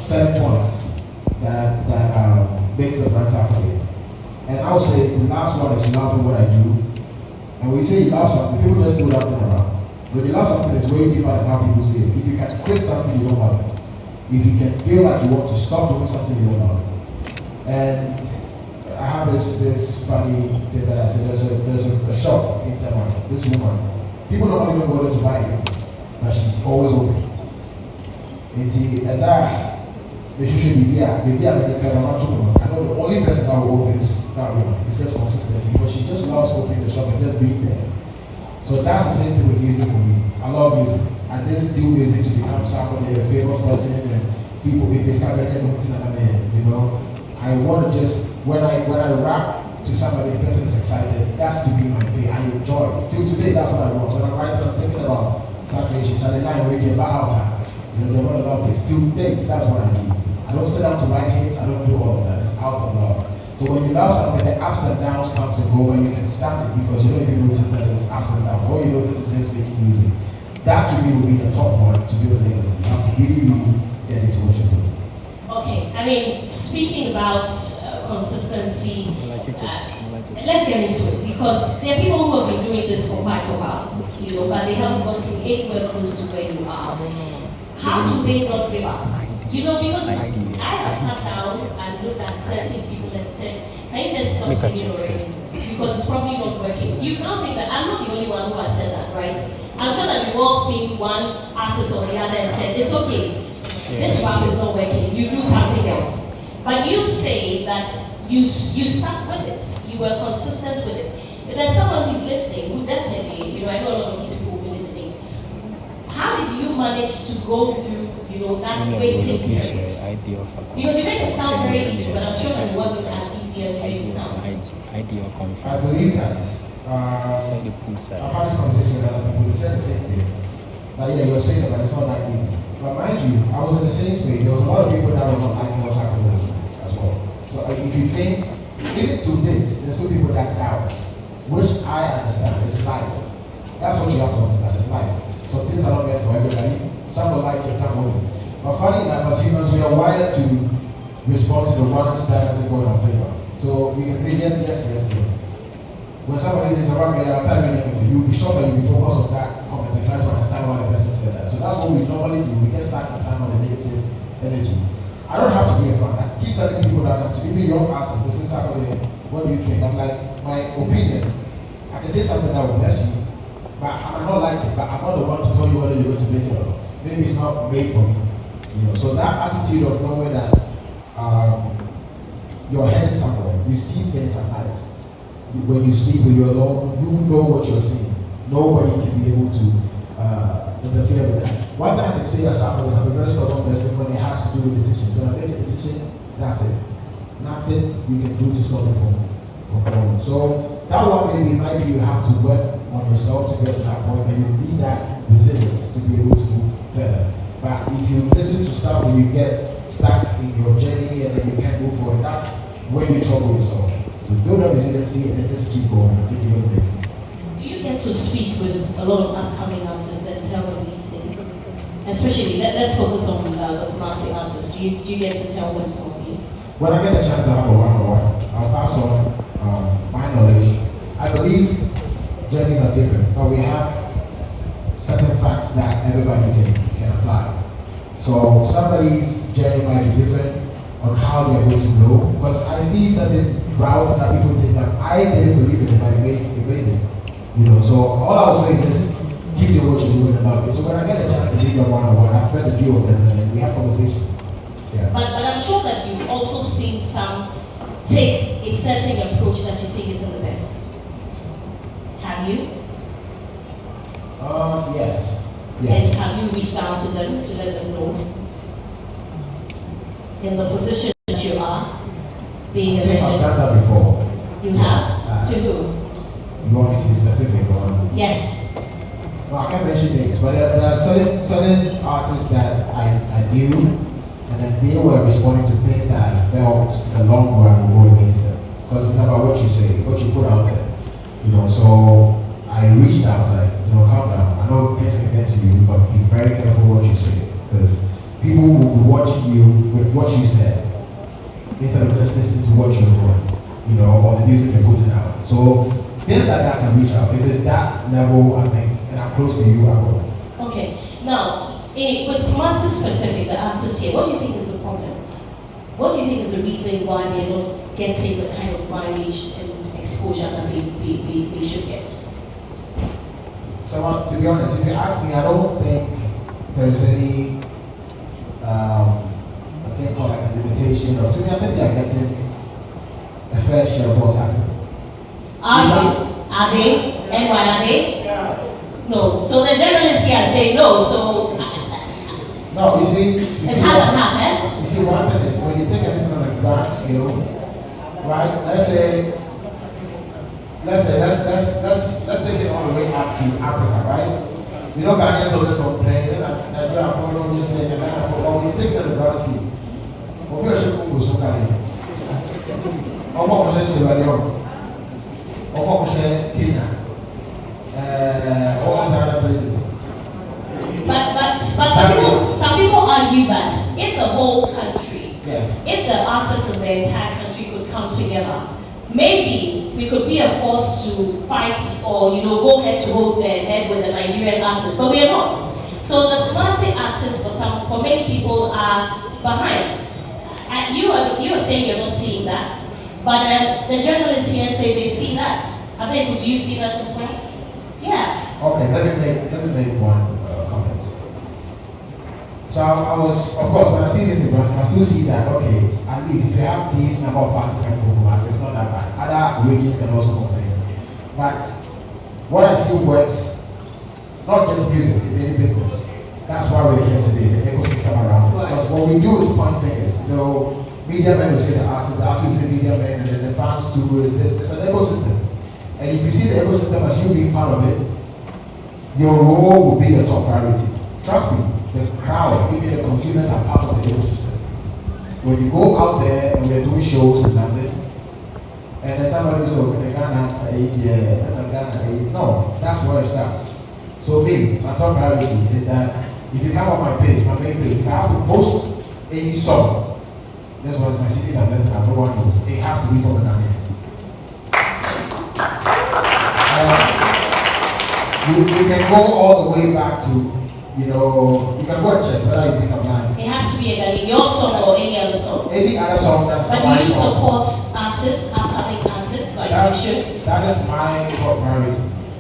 selling points that makes the brand Sarkodie. And I would say the last one is loving what I do. And when you say you love something, people just do that thing around. When you love something, it's way deeper than how people say it. If you can quit something, you don't love it. If you can feel like you want to stop doing something, you don't love it. And I have this funny thing that I said. There's a shop in Taiwan. This woman, people don't even go there to buy anything, but she's always open. And that they should be there. I know the only person that will open is that woman. It's just consistency, because she just loves opening the shop and just being there. So that's the same thing with music for me. I love music. I didn't do music to become Sarkodie, a famous person, and people be discovered everything that I'm in. You know, I want to just when I rap to somebody, the person is excited. That's to be my way. I enjoy it. Still today, that's what I want. When I'm writing, I'm thinking about Sarkodie, challenge and radio about out. You know, they want to love it. Still dates, that's what I do. I don't sit down to write hits, I don't do all of that. It's out of love. So when you love something, the ups and downs comes and go, and you can stand it because you don't even notice that it's ups and downs. All you notice is just making music. That to me would be the top one to build a legacy. You have to really get into what you're doing. Okay, I mean, speaking about consistency, let's get into it, because there are people who have been doing this for quite a while, you know, but they haven't gotten anywhere close to where you are. How do they not give up? You know, because I have sat down and looked at certain people and said, can you just stop singing already? Because it's probably not working. You cannot think that I'm not the only one who has said that, right? I'm sure that we've all seen one artist or the other and said, it's okay, this rap is not working, you do something else. But you say that you stuck with it, you were consistent with it. If there's someone who's listening, who definitely, you know, I know a lot of these people who are listening, how did you manage to go through, you know, that waiting period? Because you make it sound very easy, but I'm sure that it wasn't as easy as you made it sound. I believe that. I've had this conversation with other people. They said the same thing. That yeah, you're saying that, but it's not that easy. But mind you, I was in the same space. There was a lot of people that were not liking what's happening as well. So if you think, even to this, there's two people that doubt, which I understand. It's life. That's what you have to understand. It's life. So things are not meant for everybody. Some will like it, some won't. But funny enough, as humans, we are wired to respond to the ones that doesn't go in our favor. So we can say yes, yes, yes, yes. When somebody is around me, I'm telling you, you'll be sure that you'll be focused on that comment and try to understand why the person said that. So that's what we normally do. We get stuck in time on the negative energy. I don't have to be a fan. I keep telling people that to even young artists, this is Sarkodie, what do you think? I'm like, my opinion, I can say something that will bless you, but I might not like it, but I'm not the one to tell you whether you're going to make it or not. Maybe it's not made for me. You know, so that attitude of knowing that you're headed somewhere, you see things at night. When you sleep, when you're alone, you know what you're seeing. Nobody can be able to interfere with that. One thing I can say as Sarkodie is I'm a very stubborn person when it has to do with decisions. When I make a decision, that's it. Nothing you can do to stop it from going. So that one maybe might be you have to work on yourself to get to that point, but you need that resilience to be able to move further. But if you listen to stuff where you get stuck in your journey and then you can't move forward, that's where you trouble yourself. So build up resiliency and then just keep going. I think you're going to make it. Do you get to speak with a lot of upcoming artists and tell them these things? Especially, let's focus on the Kumasi artists. Do you get to tell them some of these? When I get a chance to have a one-on-one, I'll pass on my knowledge. I believe journeys are different, but we have certain facts that everybody can apply. So somebody's journey might be different on how they're going to grow, because I see certain routes that people take that I didn't believe in it, but it made it. You know, so all I was saying is keep doing what you're doing and love it. So when I get a chance to meet them one-on-one, I've met a few of them and we have conversation. Yeah. But I'm sure that you've also seen some take a certain approach that you think isn't the best. Have you? Yes. And have you reached out to them to let them know in the position that you are, being a legend? I've done that before. You have? To who? You want me to be specific or? Yes. No, I can't mention names, but there are certain artists that I knew, and then they were responding to things that I felt in the long run would go against them. Because it's about what you say, what you put out there. You know, so I reached out, like, calm down. I know things can get to you, but be very careful what you say. Because people will be watching you with what you said instead of just listening to what you're doing, or the music you're putting out. So things like that can reach out. If it's that level, I think, and I'm close to you, I will. Okay. Now, with Kumasi specific, the artists here, what do you think is the problem? What do you think is the reason why they're not getting the kind of mileage and exposure that they should get? So, to be honest, if you ask me, I don't think there's any I think called like a limitation, or to me, I think they are getting a fair share of what's happening. Are they? And why are they? No. So the journalists here say no. So no, you see, it's hard to have, eh? You see, one thing is when you take everything on a grand scale, right? Let's take it all the way up to Africa, right? Ghanaians always complain, Nigeria, when you take it on the grand scale, we are sure to go Ghana. Or what was Sierra Leone? Or what was Kenya? All these other places. But some people argue that if the whole country, yes, if the artists in the entire country could come together, maybe we could be a force to fight or go head to head with the Nigerian artists, but we are not. So the Kumasi artists for many people are behind. And you are saying you're not seeing that, but the journalists here say they see that. I think, do you see that as well? Yeah. Okay, let me make one comment. So I was, of course, when I see this in Brazil, I still see that, okay, at least if you have this number of artists coming from Kumasi, it's not that bad. Other regions can also complain. But what I see works, not just music, in any business. That's why we're here today, the ecosystem around it. Because what we do is point fingers. Media men will say the artists will say media men, and then the fans too. It's an ecosystem. And if you see the ecosystem as you being part of it, your role will be your top priority. Trust me, the crowd, even the consumers are part of the ecosystem. When you go out there and we're doing shows in London, and then somebody says, okay, Ghana, no, that's where it starts. So me, my top priority is that if you come on my page, my main page, if I have to post any song, that's what my CD that letter, no one knows. It has to be from a Ghanaian. You can go all the way back to, you can go and check whether you think I'm lying. It has to be a Ghanaian, your song or any other song. Any other song that's but my do you song. support artists, upcoming artists, like you should? That is my top priority.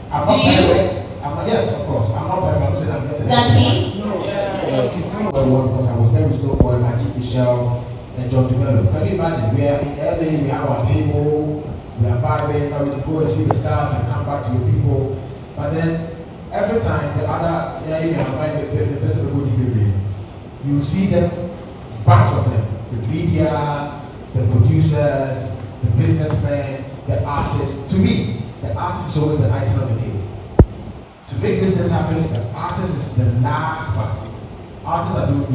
I'm not perfect. Yes, of course. I'm not perfect. I'm saying I'm getting it. Does he? No. Because I was there with Snowboy, Magic Michelle, and John DeMello. Can you imagine? We are in LA, we have our table, we are vibing, now we can go and see the stars and come back to your people. But then every time the other, the person who go you see them, bunch of them, the media, the producers, the businessmen, the artists. To me, the artist is always the icing on the cake. To make this thing happen, the artist is the last part. Artists are doing